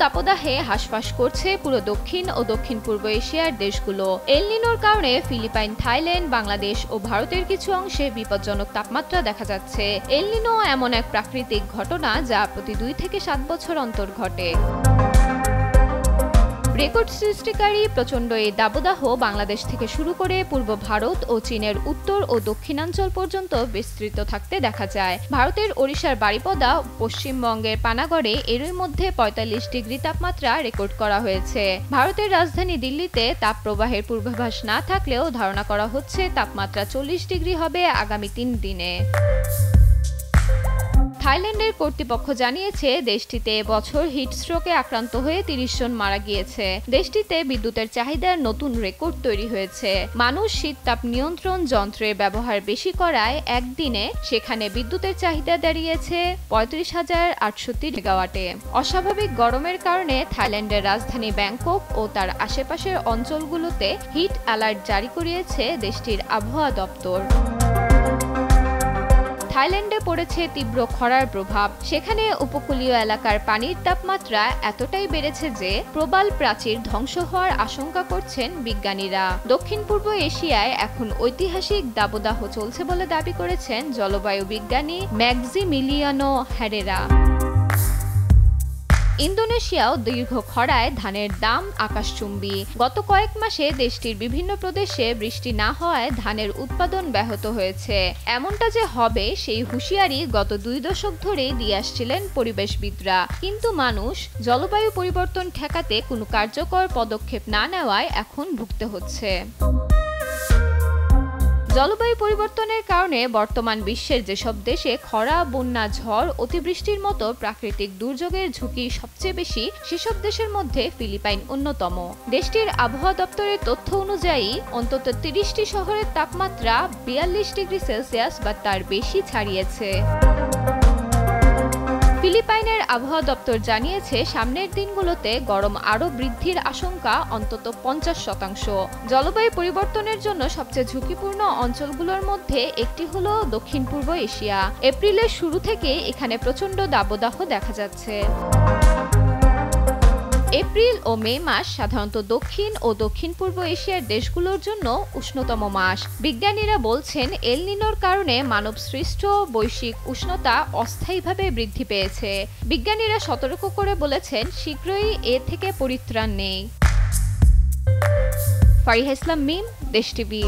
তাপদাহে হাঁসফাঁস করছে পুরো দক্ষিণ ও দক্ষিণ পূর্ব এশিয়ার দেশগুলো। এল নিনোর কারণে ফিলিপাইন, থাইল্যান্ড, বাংলাদেশ ও ভারতের কিছু অংশে বিপজ্জনক তাপমাত্রা দেখা যাচ্ছে। এল নিনো এমন এক প্রাকৃতিক ঘটনা যা প্রতি 2 থেকে 7 বছর অন্তর ঘটে। রেকর্ড সৃষ্টিকারী প্রচণ্ড এই দাবদাহ বাংলাদেশ থেকে শুরু করে পূর্ব ভারত ও চীনের উত্তর ও দক্ষিণাঞ্চল পর্যন্ত বিস্তৃত থাকতে দেখা যায়। ভারতের ওড়িশার বারিপদা, পশ্চিমবঙ্গের পানাগড়ে এরই মধ্যে 45 ডিগ্রি তাপমাত্রা রেকর্ড করা হয়েছে। ভারতের রাজধানী দিল্লিতে তাপপ্রবাহের পূর্বাভাস না থাকলেও ধারণা করা হচ্ছে তাপমাত্রা 40 ডিগ্রি হবে আগামী 3 দিনে। থাইল্যান্ডের কর্তৃপক্ষ জানিয়েছে দেশটিতে এবছর হিটস্ট্রোকে আক্রান্ত হয়ে 30 জন মারা গিয়েছে। দেশটিতে বিদ্যুতের চাহিদার নতুন রেকর্ড তৈরি হয়েছে। মানুষ শীততাপ নিয়ন্ত্রণ যন্ত্রের ব্যবহার বেশি করায় একদিনে সেখানে বিদ্যুতের চাহিদা দাঁড়িয়েছে 35,830 মেগাওয়াটে। অস্বাভাবিক গরমের কারণে থাইল্যান্ডের রাজধানী ব্যাংকক ও তার আশেপাশের অঞ্চলগুলোতে হিট অ্যালার্ট জারি করিয়েছে দেশটির আবহাওয়া দপ্তর। থাইল্যান্ডে পড়েছে তীব্র খরার প্রভাব। সেখানে উপকূলীয় এলাকার পানির তাপমাত্রা এতটাই বেড়েছে যে প্রবাল প্রাচীর ধ্বংস হওয়ার আশঙ্কা করছেন বিজ্ঞানীরা। দক্ষিণ পূর্ব এশিয়ায় এখন ঐতিহাসিক দাবদাহ চলছে বলে দাবি করেছেন জলবায়ু বিজ্ঞানী ম্যাক্সিমিলিয়ানো হ্যারেরা। ইন্দোনেশিয়াও দীর্ঘ খরায় ধানের দাম আকাশচুম্বী। গত কয়েক মাসে দেশটির বিভিন্ন প্রদেশে বৃষ্টি না হওয়ায় ধানের উৎপাদন ব্যাহত হয়েছে। এমনটা যে হবে সেই হুঁশিয়ারি গত 2 দশক ধরেই দিয়ে আসছিলেন পরিবেশবিদরা। কিন্তু মানুষ জলবায়ু পরিবর্তন ঠেকাতে কোনো কার্যকর পদক্ষেপ না নেওয়ায় এখন ভুগতে হচ্ছে। জলবায়ু পরিবর্তনের কারণে বর্তমান বিশ্বের যেসব দেশে খরা, বন্যা, ঝড়, অতিবৃষ্টির মতো প্রাকৃতিক দুর্যোগের ঝুঁকি সবচেয়ে বেশি, সেসব দেশের মধ্যে ফিলিপাইন অন্যতম। দেশটির আবহাওয়া দপ্তরের তথ্য অনুযায়ী অন্তত 30টি শহরের তাপমাত্রা 42 ডিগ্রি সেলসিয়াস বা তার বেশি ছাড়িয়েছে। ফিলিপাইনের আবহাওয়া দপ্তর জানিয়েছে সামনের দিনগুলোতে গরম আরও বৃদ্ধির আশঙ্কা অন্তত 50%। জলবায়ু পরিবর্তনের জন্য সবচেয়ে ঝুঁকিপূর্ণ অঞ্চলগুলোর মধ্যে একটি হলো দক্ষিণ পূর্ব এশিয়া। এপ্রিলের শুরু থেকে এখানে প্রচণ্ড দাবদাহ দেখা যাচ্ছে। এপ্রিল ও মে মাস সাধারণত দক্ষিণ ও দক্ষিণ পূর্ব এশিয়ার দেশগুলোর জন্য উষ্ণতম মাস। বিজ্ঞানীরা বলছেন এল নিনোর কারণে মানব সৃষ্ট বৈশ্বিক উষ্ণতা অস্থায়ীভাবে বৃদ্ধি পেয়েছে। বিজ্ঞানীরা সতর্ক করে বলেছেন শীঘ্রই এ থেকে পরিত্রাণ নেই। ফারিহা ইসলাম মিম, দেশ টিভি।